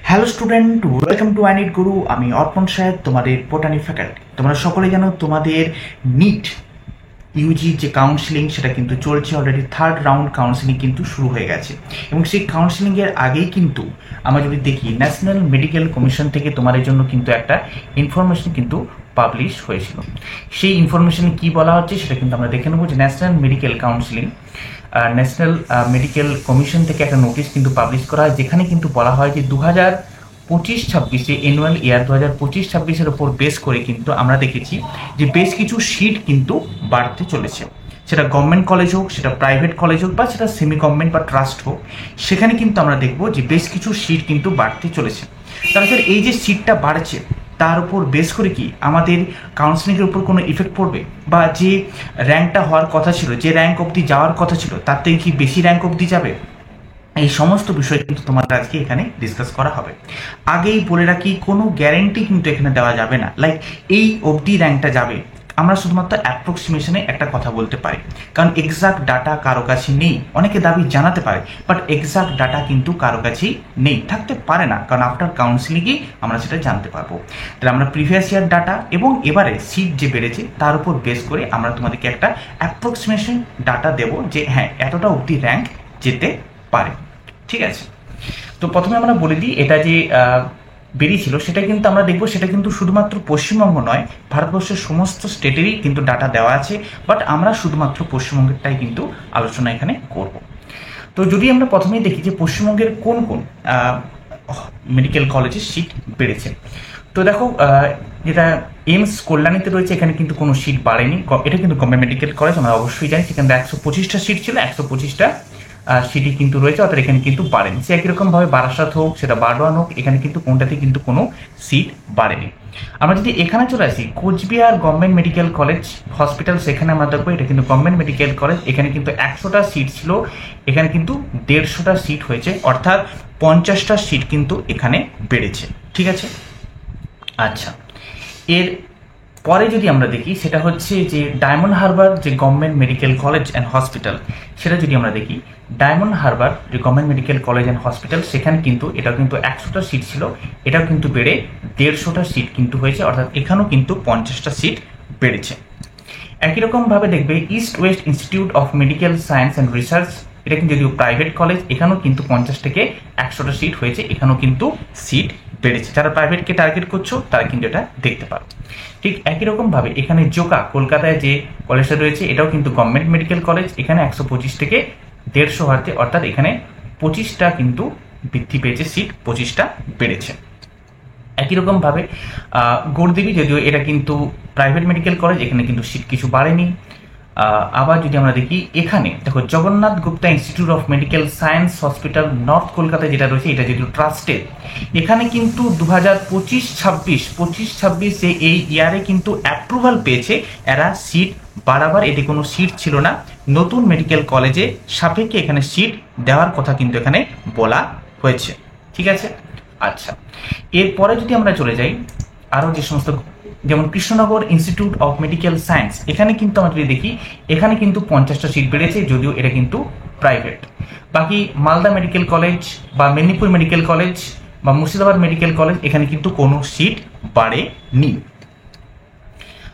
Hello student, welcome to আইনিট গুরু। আমি অর্পণ সাহেব, তোমাদের বোটানি ফ্যাকাল্টি। তোমরা সকলে জানো তোমাদের নিট ইউজি যে কাউন্সিলিং সেটা কিন্তু চলছে। অলরেডি থার্ড রাউন্ড কাউন্সিলিং কিন্তু শুরু হয়ে গেছে এবং সেই কাউন্সিলিংয়ের আগেই কিন্তু আমরা যদি দেখি ন্যাশনাল মেডিকেল কমিশন থেকে তোমাদের জন্য কিন্তু একটা ইনফরমেশন কিন্তু পাবলিশ হয়েছিল। সেই ইনফরমেশনে কি বলা হচ্ছে সেটা কিন্তু আমরা দেখে নেবো যে national medical counselling national medical commission থেকে একটা নোটিশ কিন্তু পাবলিশ করা হয়, যেখানে কিন্তু বলা হয় যে 2025-26 অ্যানুয়াল ইয়ার 2025-26 ওপর বেস করে কিন্তু আমরা দেখেছি যে বেশ কিছু সিট কিন্তু বাড়তে চলেছে। সেটা গভর্নমেন্ট কলেজ হোক, সেটা প্রাইভেট কলেজ হোক, বা সেটা সেমি গভর্নমেন্ট বা ট্রাস্ট হোক, সেখানে কিন্তু আমরা দেখব যে বেশ কিছু সিট কিন্তু বাড়তে চলেছে। তাহলে স্যার এই যে সিটটা বাড়ছে তার উপর বেস করে কি আমাদের কাউন্সিলিংয়ের উপর কোনো ইফেক্ট পড়বে, বা যে র্যাঙ্কটা হওয়ার কথা ছিল, যে র্যাঙ্ক অবধি যাওয়ার কথা ছিল তার থেকে কি বেশি র্যাঙ্ক অবধি যাবে? এই সমস্ত বিষয় কিন্তু তোমাদের আজকে এখানে ডিসকাস করা হবে। আগেই বলে রাখি, কোনো গ্যারেন্টি কিন্তু এখানে দেওয়া যাবে না, লাইক এই অবধি র্যাঙ্কটা যাবে। আমরা শুধুমাত্র অ্যাপ্রক্সিমেশনে একটা কথা বলতে পারি, কারণ এক্সাক্ট ডাটা কারো কাছে নেই। অনেকে দাবি জানাতে পারে, বাট এক্সাক্ট ডাটা কিন্তু কারো কাছেই নেই, থাকতে পারে না, কারণ আফটার কাউন্সিলিংয়েই আমরা সেটা জানতে পারবো। তাহলে আমরা প্রিভিয়াস ইয়ার ডাটা এবং এবারে সিট যে বেড়েছে তার উপর বেস করে আমরা তোমাদেরকে একটা অ্যাপ্রক্সিমেশন ডাটা দেবো যে হ্যাঁ এতটা অবধি র্যাঙ্ক যেতে পারে। ঠিক আছে, তো প্রথমে আমরা বলে দিই এটা যে বেরিয়েছিল সেটা কিন্তু আমরা দেখবো সেটা কিন্তু শুধুমাত্র পশ্চিমবঙ্গ নয়, ভারতবর্ষের সমস্ত স্টেটেরই কিন্তু ডাটা দেওয়া আছে, বাট আমরা শুধুমাত্র পশ্চিমবঙ্গেরটাই কিন্তু আলোচনা এখানে করব। তো যদি আমরা প্রথমেই দেখি যে পশ্চিমবঙ্গের কোন কোন মেডিকেল কলেজে সিট বেড়েছে, তো দেখো যেটা এইমস কল্যাণীতে রয়েছে এখানে কিন্তু কোনো সিট বাড়েনি। এটা কিন্তু গভর্নমেন্ট মেডিকেল কলেজ, আমরা অবশ্যই জানি। সেখানে 125টা সিট ছিল, 125টা সিটি কিন্তু রয়েছে, অর্থাৎ এখানে কিন্তু বাড়েনি। সে একই রকমভাবে বারাসাত হোক, সেটা বারডোয়ান হোক, এখানে কিন্তু কোনটাতে কিন্তু কোনো সিট বাড়েনি। আমরা যদি এখানে চলে আসি Cooch Behar government medical college hospital, সেখানে আমরা দেখবো এটা কিন্তু গভর্নমেন্ট মেডিকেল কলেজ। এখানে কিন্তু 100টা সিট ছিল, এখানে কিন্তু 150টা সিট হয়েছে, অর্থাৎ 50টা সিট কিন্তু এখানে বেড়েছে। ঠিক আছে, আচ্ছা। এর পরে যদি আমরা দেখি সেটা হচ্ছে যে ডায়মন্ড হারবার যে government medical college and hospital, সেটা যদি আমরা দেখি ডায়মন্ড হারবার যে government medical college and hospital, সেখানে কিন্তু এটাও কিন্তু 100টা সিট ছিল, এটাও কিন্তু বেড়ে 150টা সিট কিন্তু হয়েছে, অর্থাৎ এখানেও কিন্তু 50টা সিট বেড়েছে। একই রকমভাবে দেখবে east West institute of medical science and research, এটা কিন্তু যদিও প্রাইভেট কলেজ, এখানেও কিন্তু 50 থেকে 100টা সিট হয়েছে, এখানেও কিন্তু সিট বেড়েছে। যারা প্রাইভেটকে টার্গেট করছো তারা কিন্তু এটা দেখতে পারো। ঠিক একই রকমভাবে এখানে জোকা কলকাতায় যে কলেজটা রয়েছে এটাও কিন্তু গভর্নমেন্ট মেডিকেল কলেজ, এখানে 125 থেকে 150 হতে, অর্থাৎ এখানে 25টা কিন্তু বৃদ্ধি পেয়েছে সিট, 25টা বেড়েছে। একই রকমভাবে গৌরদেবী, যদিও এটা কিন্তু প্রাইভেট মেডিকেল কলেজ, এখানে কিন্তু সিট কিছু বাড়েনি। আবার যদি আমরা দেখি এখানে দেখো Jagannath Gupta institute of medical science hospital north কলকাতায় যেটা রয়েছে এটা যেহেতু ট্রাস্টেড, এখানে কিন্তু 2025-26 এই ইয়ারে কিন্তু অ্যাপ্রুভাল পেয়েছে এরা সিট বাড়াবার। এতে কোনো সিট ছিল না, নতুন মেডিকেল কলেজে সাপেক্ষে এখানে সিট দেওয়ার কথা কিন্তু এখানে বলা হয়েছে। ঠিক আছে, আচ্ছা। এরপরে যদি আমরা চলে যাই আরও যে সমস্ত, যেমন Krishnanagar institute of medical science, এখানে কিন্তু আমরা যদি দেখি এখানে কিন্তু 50টা সিট বেড়েছে, যদিও এটা কিন্তু প্রাইভেট। বাকি মালদা মেডিকেল কলেজ বা মেদিনীপুর মেডিকেল কলেজ বা মুর্শিদাবাদ মেডিকেল কলেজ, এখানে কিন্তু কোনো সিট বাড়েনি।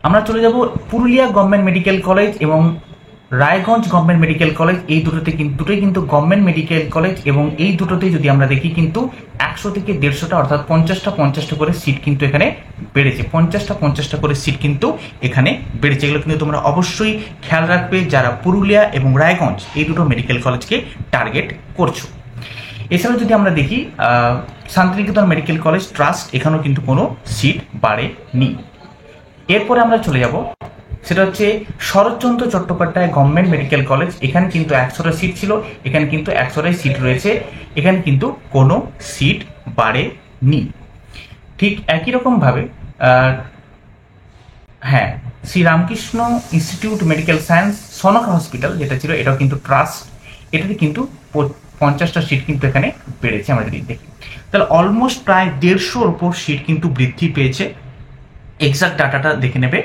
আমরা চলে যাব পুরুলিয়া গভর্নমেন্ট মেডিকেল কলেজ এবং রায়গঞ্জ গভর্নমেন্ট মেডিকেল কলেজ, এই দুটোই কিন্তু গভর্নমেন্ট মেডিকেল কলেজ, এবং এই দুটোতেই যদি আমরা দেখি কিন্তু 100 থেকে 150টা অর্থাৎ 50টা করে সিট কিন্তু এখানে বেড়েছে। 50টা করে সিট কিন্তু এখানে বেড়েছে। এগুলো কিন্তু তোমরা অবশ্যই খেয়াল রাখবে যারা পুরুলিয়া এবং রায়গঞ্জ এই দুটো মেডিকেল কলেজকে টার্গেট করছো। এছাড়াও যদি আমরা দেখি শান্তিনিকেতন মেডিকেল কলেজ ট্রাস্ট, এখানেও কিন্তু কোনো সিট বাড়েনি। এরপরে আমরা চলে যাব সেটা হচ্ছে Saratchandra Chattopadhyay government medical college, এখানে কিন্তু 100টা সিট ছিল, এখানে কিন্তু 100টাই সিট রয়েছে, এখানে কিন্তু কোনো সিট বাড়েনি। ঠিক একই রকমভাবে হ্যাঁ, Sri Ramakrishna institute medical science Sonka hospital যেটা ছিল এটাও কিন্তু ট্রাস্ট, এটাতে কিন্তু 50টা সিট কিন্তু এখানে বেড়েছে। আমরা যদি দেখি তাহলে অলমোস্ট প্রায় 150-ওর উপর সিট কিন্তু বৃদ্ধি পেয়েছে। এক্সাক্ট ডাটাটা দেখে নেবে।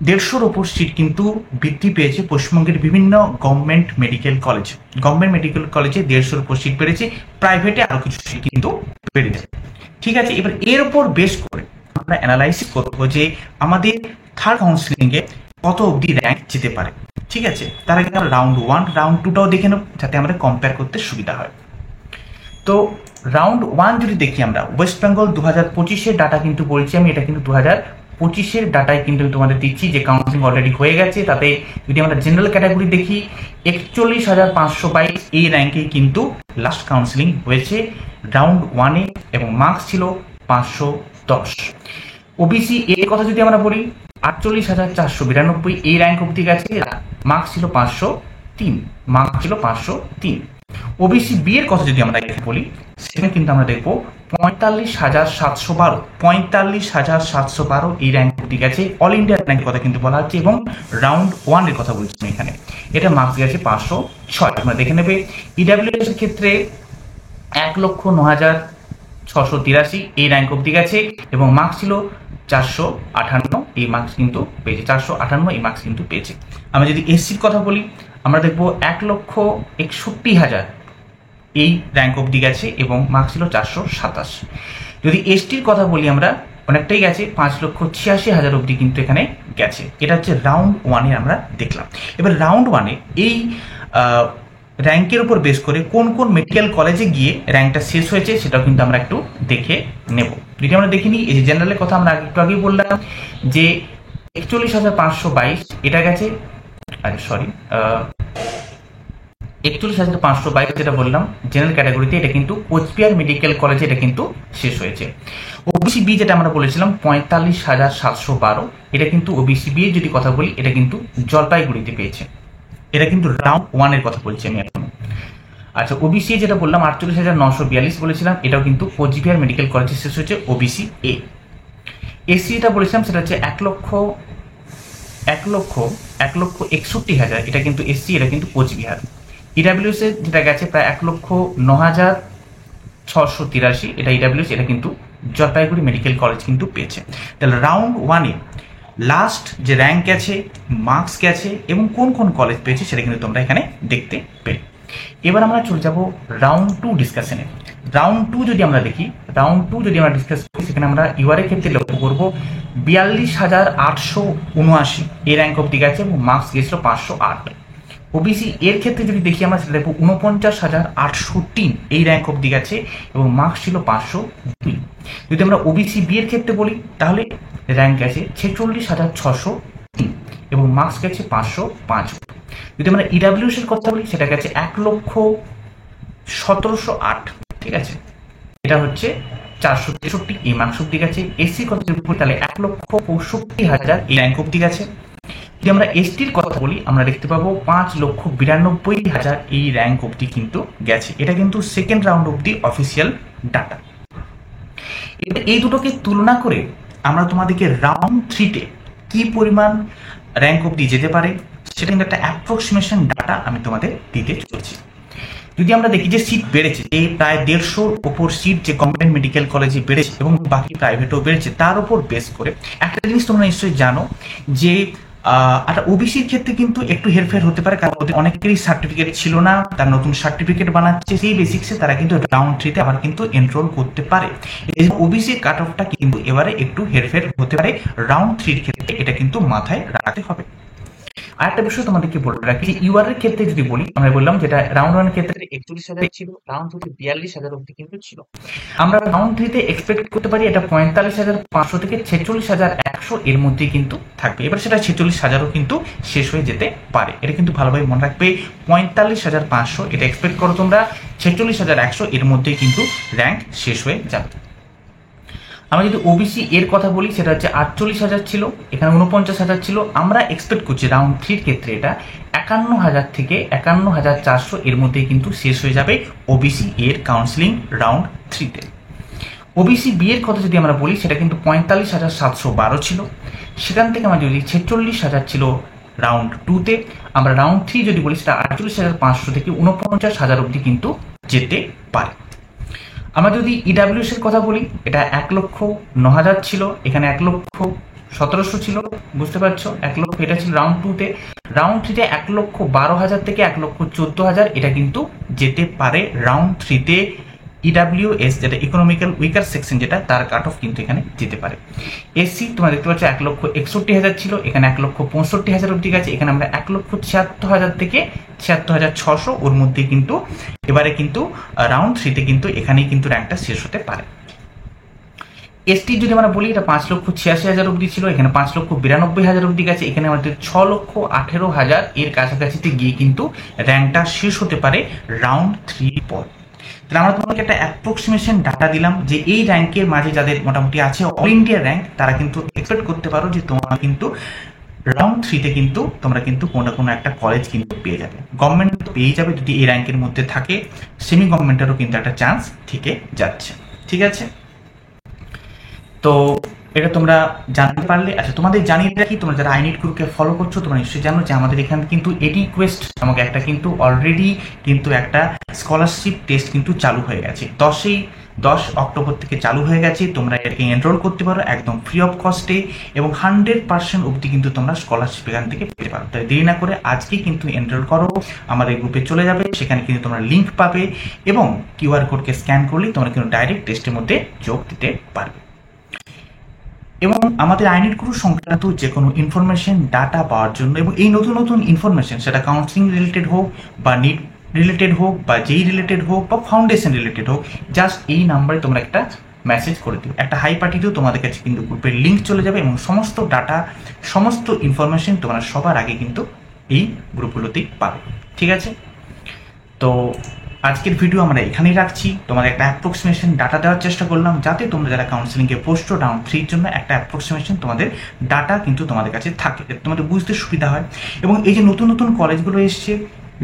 150-র ওপর সিট কিন্তু বৃদ্ধি পেয়েছে পশ্চিমবঙ্গের বিভিন্ন গভর্নমেন্ট মেডিকেল কলেজে। গভর্নমেন্ট মেডিকেল কলেজে 150-র ওপর সিট বেড়েছে, প্রাইভেটে আরও কিছু সিট কিন্তু বেড়েছে। ঠিক আছে, এবার এর উপর বেস করে আমরা অ্যানালাইসিস করবো যে আমাদের থার্ড কাউন্সিলিংয়ে কত অবধি র্যাঙ্ক যেতে পারে। ঠিক আছে, তার আগে আমরা রাউন্ড 1 রাউন্ড 2টাও দেখে নেব, যাতে আমরা কম্পেয়ার করতে সুবিধা হয়। তো রাউন্ড 1 যদি দেখি আমরা, ওয়েস্ট বেঙ্গল 2025-এর ডাটা কিন্তু বলছি আমি, এটা কিন্তু 2025-এর ডাটায় কিন্তু তোমাদের দিচ্ছি যে কাউন্সিলিং অলরেডি হয়ে গেছে। তাতে যদি আমরা জেনারেল ক্যাটাগরি দেখি 41,522 এই র্যাঙ্কে কিন্তু লাস্ট কাউন্সিলিং হয়েছে রাউন্ড 1-এ, এবং মার্কস ছিল 510। ওবিসি এর কথা যদি আমরা বলি 48,492 এই র্যাঙ্ক অবধি গেছে, মার্কস ছিল 503, মার্কস ছিল 503। ওবিসি বি এর কথা যদি আমরা বলি, সেখানে কিন্তু আমরা দেখবো 45,712, 45,712 এই র্যাঙ্ক অবধি গেছে। অল ইন্ডিয়া র্যাঙ্কের কথা কিন্তু বলা হচ্ছে, এবং রাউন্ড 1 এর কথা বলছি এখানে, এটা মার্কস গেছে 506। আমরা দেখে নেবে ইডাব্লিউএস এর ক্ষেত্রে 1,09,683 এই র্যাঙ্ক অবধি গেছে, এবং মার্কস ছিল 458, এই মার্কস কিন্তু পেয়েছে, 458 এই মার্কস কিন্তু পেয়েছে। আমরা যদি এসসির কথা বলি, আমরা দেখবো 1,61,000 এই র্যাঙ্ক অবধি গেছে, এবং মার্কস ছিল 427। যদি এসটির কথা বলি আমরা, অনেকটাই গেছে, 5,86,000 অবধি কিন্তু এখানে গেছে। এটা হচ্ছে রাউন্ড 1-এ আমরা দেখলাম। এবার রাউন্ড 1-এ এই র্যাঙ্কের উপর বেস করে কোন কোন মেডিকেল কলেজে গিয়ে র্যাঙ্কটা শেষ হয়েছে সেটাও কিন্তু আমরা একটু দেখে নেব। যদি আমরা দেখে নিই, এই যে জেনারেলের কথা আমরা একটু আগেই বললাম যে 41,522 এটা গেছে, সরি 41,522 যেটা বললাম জেনারেল ক্যাটাগরিতে, এটা কিন্তু কোচবিহার মেডিকেল কলেজে এটা কিন্তু শেষ হয়েছে। ওবিসি বি যেটা আমরা বলেছিলাম 45,712, এটা কিন্তু ওবিসি বি এর যদি কথা বলি, এটা কিন্তু জলপাইগুড়িতে পেয়েছে। এটা কিন্তু রাউন্ড 1 এর কথা বলছি আমি এখন। আচ্ছা, ওবিসি যেটা বললাম 48,942 বলেছিলাম, এটাও কিন্তু কোচবিহার মেডিকেল কলেজে শেষ হয়েছে ওবিসি এ। এসসি যেটা বলেছিলাম সেটা হচ্ছে 1,61,000, এটা কিন্তু এসসি, এটা কিন্তু কোচবিহার। ইডাব্লিউএস এর যেটা গেছে প্রায় 1,09,683, এটা ইডাব্লিউএস, এটা কিন্তু জলপাইগুড়ি মেডিকেল কলেজ কিন্তু পেয়েছে। তাহলে রাউন্ড 1-এ লাস্ট যে র্যাঙ্ক গেছে, মার্কস গেছে, এবং কোন কোন কলেজ পেয়েছে সেটা কিন্তু তোমরা এখানে দেখতে পেলে। এবার আমরা চলে যাব রাউন্ড 2 ডিসকাশনে। রাউন্ড 2 যদি আমরা দেখি, রাউন্ড 2 যদি আমরা ডিসকাস করি, সেখানে আমরা ইউআর এর ক্ষেত্রে লক্ষ্য করবো 42,879 এই র্যাঙ্ক অবধি গেছে, এবং মার্কস গেছিল 508। ওবিসি এর ক্ষেত্রে যদি দেখি আমরা, সেটা দেখবো 49,803 এই র্যাঙ্ক অবধি গেছে, এবং মার্কস ছিল 502। যদি আমরা ওবিসি বি এর ক্ষেত্রে বলি, তাহলে র্যাঙ্ক গেছে 46,603, এবং মার্কস গেছে 505। যদি আমরা ইডাব্লিউএস এর কথা বলি, সেটা গেছে 1,1708, ঠিক আছে, এটা হচ্ছে 463 এই মার্কস অবধি গেছে। এসসির কথা যদি বলি, তাহলে 1,65,000 এই র্যাঙ্ক অবধি গেছে। যদি আমরা এসটির কথা বলি, আমরা দেখতে পাবো 5,92,000 এই র্যাঙ্ক অবধি কিন্তু গেছে। এটা কিন্তু সেকেন্ড রাউন্ড অবধি অফিসিয়াল ডাটা। এই দুটোকে তুলনা করে আমরা তোমাদেরকে রাউন্ড 3-তে কি পরিমাণ র্যাঙ্ক অবধি যেতে পারে সেটা কিন্তু একটা অ্যাপ্রক্সিমেশন ডাটা আমি তোমাদের দিতে চলেছি। যদি আমরা দেখি যে সিট বেড়েছে, এই প্রায় 150-র ওপর সিট যে গভর্নমেন্ট মেডিকেল কলেজে বেড়েছে, এবং বাকি প্রাইভেটও বেড়েছে, তার উপর বেস করে একটা জিনিস তোমরা নিশ্চয়ই জানো যে একটা ওবিসির ক্ষেত্রে কিন্তু একটু হেরফের হতে পারে, কারণ ওদের অনেকেরই সার্টিফিকেট ছিল না, তার নতুন সার্টিফিকেট বানাচ্ছে, সেই বেসিক্সে তারা কিন্তু রাউন্ড 3-তে আবার কিন্তু এনরোল করতে পারে। এই ওবিসির কাট অফটা কিন্তু এবারে একটু হেরফের হতে পারে, রাউন্ড 3-র ক্ষেত্রে এটা কিন্তু মাথায় রাখতে হবে। আরেকটা বিষয় তোমাদেরকে বলে রাখি যে ইউআর এর ক্ষেত্রে যদি বলি, আমরা বললাম যেটা রাউন্ড 1 এর ক্ষেত্রে 41,000 ছিল, রাউন্ড 2-তে 42,000 অবধি কিন্তু ছিল। আমরা রাউন্ড 3-তে এক্সপেক্ট করতে পারি এটা 45,500 থেকে 46,100 এর মধ্যে কিন্তু থাকবে। এবার সেটা 46,000ও কিন্তু শেষ হয়ে যেতে পারে, এটা কিন্তু ভালোভাবে মনে রাখবে। 45,500 এটা এক্সপেক্ট করো তোমরা, 46,100 এর মধ্যেই কিন্তু র্যাঙ্ক শেষ হয়ে যাবে। আমরা যদি ওবিসি এর কথা বলি, সেটা হচ্ছে 48,000 ছিল, এখানে 49,000 ছিল। আমরা এক্সপেক্ট করছি রাউন্ড 3-র ক্ষেত্রে এটা 51,000 থেকে 51,400 এর মধ্যেই কিন্তু শেষ হয়ে যাবে ওবিসি এর কাউন্সিলিং রাউন্ড 3-তে। ওবিসি বি এর কথা যদি আমরা বলি, সেটা কিন্তু 45,712 ছিল, সেখান থেকে আমরা যদি 46,000 ছিল রাউন্ড 2-তে। আমরা রাউন্ড 3 যদি বলি, সেটা 48,500 থেকে 49,000 অবধি কিন্তু যেতে পারে। আমরা যদি ইডাব্লিউএস এর কথা বলি, এটা 1,09,000 ছিল, এখানে 1,00,000 1700 ছিল, বুঝতে পারছো, 1 লক্ষ এটা ছিল রাউন্ড 2-তে। রাউন্ড 3-তে 1,12,000 থেকে 1,14,000 এটা কিন্তু যেতে পারে রাউন্ড 3-তে। ইডাব্লিউএস যেটা ইকোনমিক্যাল উইকার সেকশন, যেটা তার কাট অফ কিন্তু এখানে যেতে পারে। এসসি তোমরা দেখতে পাচ্ছ 1,61,000 ছিল, এখানে 1,65,000 অব্দি গেছে। এখানে আমরা 1,76,000 থেকে 76,600 ওর মধ্যে কিন্তু এবারে কিন্তু রাউন্ড 3-তে কিন্তু এখানেই কিন্তু র্যাঙ্কটা শেষ হতে পারে। এসটি যদি আমরা বলি, এটা 5,86,000 অব্দি ছিল, এখানে 5,92,000 অব্দি গেছে। এখানে আমাদের 6,18,000 এর কাছাকাছিতে গিয়ে কিন্তু র্যাঙ্কটা শেষ হতে পারে রাউন্ড 3 পর। তাহলে আমরা তোমাকে একটা অ্যাপ্রক্সিমেশন ডাটা দিলাম যে এই র্যাঙ্কের মাঝে যাদের মোটামুটি আছে অল ইন্ডিয়া র্যাঙ্ক, তারা কিন্তু এক্সপেক্ট করতে পারো যে তোমরা কিন্তু রাউন্ড 3-তে কিন্তু তোমরা কিন্তু কোনো না কোনো একটা কলেজ কিন্তু পেয়ে যাবে। গভর্নমেন্ট তো পেয়ে যাবে যদি এই র্যাঙ্কের মধ্যে থাকে, সেমি গভর্নমেন্টেরও কিন্তু একটা চান্স থেকে যাচ্ছে। ঠিক আছে, তো এটা তোমরা জানতে পারলে। আচ্ছা, তোমাদের জানিয়ে রাখি, তোমরা যারা আইনিট গ্রুপকে ফলো করছো তোমরা নিশ্চয়ই জানো যে আমাদের এখানে কিন্তু এডি কোয়েস্ট নামক একটা কিন্তু অলরেডি কিন্তু একটা স্কলারশিপ টেস্ট কিন্তু চালু হয়ে গেছে। 10 অক্টোবর থেকে চালু হয়ে গেছে। তোমরা এটাকে এনরোল করতে পারো একদম ফ্রি অফ কস্টে, এবং 100% অবধি কিন্তু তোমরা স্কলারশিপ এখান থেকে পেতে পারো। তাই দেরি না করে আজকেই কিন্তু এনরোল করো, আমাদের গ্রুপে চলে যাবে, সেখানে কিন্তু তোমরা লিঙ্ক পাবে এবং কিউআর কোডকে স্ক্যান করলেই তোমরা কিন্তু ডাইরেক্ট টেস্টের মধ্যে যোগ দিতে পারবে। এবং আমাদের আইনিট গুরু সংক্রান্ত যে কোনো ইনফরমেশন ডাটা পাওয়ার জন্য, এবং এই নতুন নতুন ইনফরমেশন সেটা কাউন্সিলিং রিলেটেড হোক বা নিট রিলেটেড হোক বা যেই রিলেটেড হোক বা ফাউন্ডেশন রিলেটেড হোক, জাস্ট এই নাম্বারে তোমরা একটা মেসেজ করে দিও, একটা হাই পাঠিয়েও তোমাদের কাছে কিন্তু গ্রুপের লিঙ্ক চলে যাবে এবং সমস্ত ডাটা সমস্ত ইনফরমেশন তোমরা সবার আগে কিন্তু এই গ্রুপগুলোতেই পাবে। ঠিক আছে, তো আজকের ভিডিও আমরা এখানেই রাখছি। তোমাদের একটা অ্যাপ্রক্সিমেশন ডাটা দেওয়ার চেষ্টা করলাম, যাতে তোমরা যারা কাউন্সিলিংয়ে বসছো রাউন্ড 3-র জন্য একটা অ্যাপ্রক্সিমেশন তোমাদের ডাটা কিন্তু তোমাদের কাছে থাকে, তোমাদের বুঝতে সুবিধা হয়। এবং এই যে নতুন নতুন কলেজগুলো এসছে,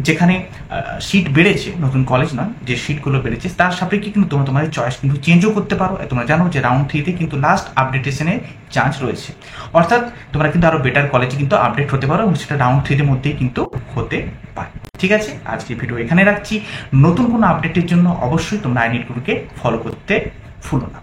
যেখানে সিট বেড়েছে, নতুন কলেজ নয়, যে সিটগুলো বেড়েছে তার সাপেক্ষে কিন্তু তোমরা তোমাদের চয়েস কিন্তু চেঞ্জও করতে পারো। তোমরা জানো যে রাউন্ড 3-তে কিন্তু লাস্ট আপডেটেশনের চান্স রয়েছে, অর্থাৎ তোমরা কিন্তু আরো বেটার কলেজে কিন্তু আপডেট হতে পারো এবং সেটা রাউন্ড 3-র মধ্যেই কিন্তু হতে পারে। ঠিক আছে, আজকে ভিডিও এখানে রাখছি। নতুন কোনো আপডেটের জন্য অবশ্যই তোমরা আইনিট গ্রুপকে ফলো করতে ভুলো না।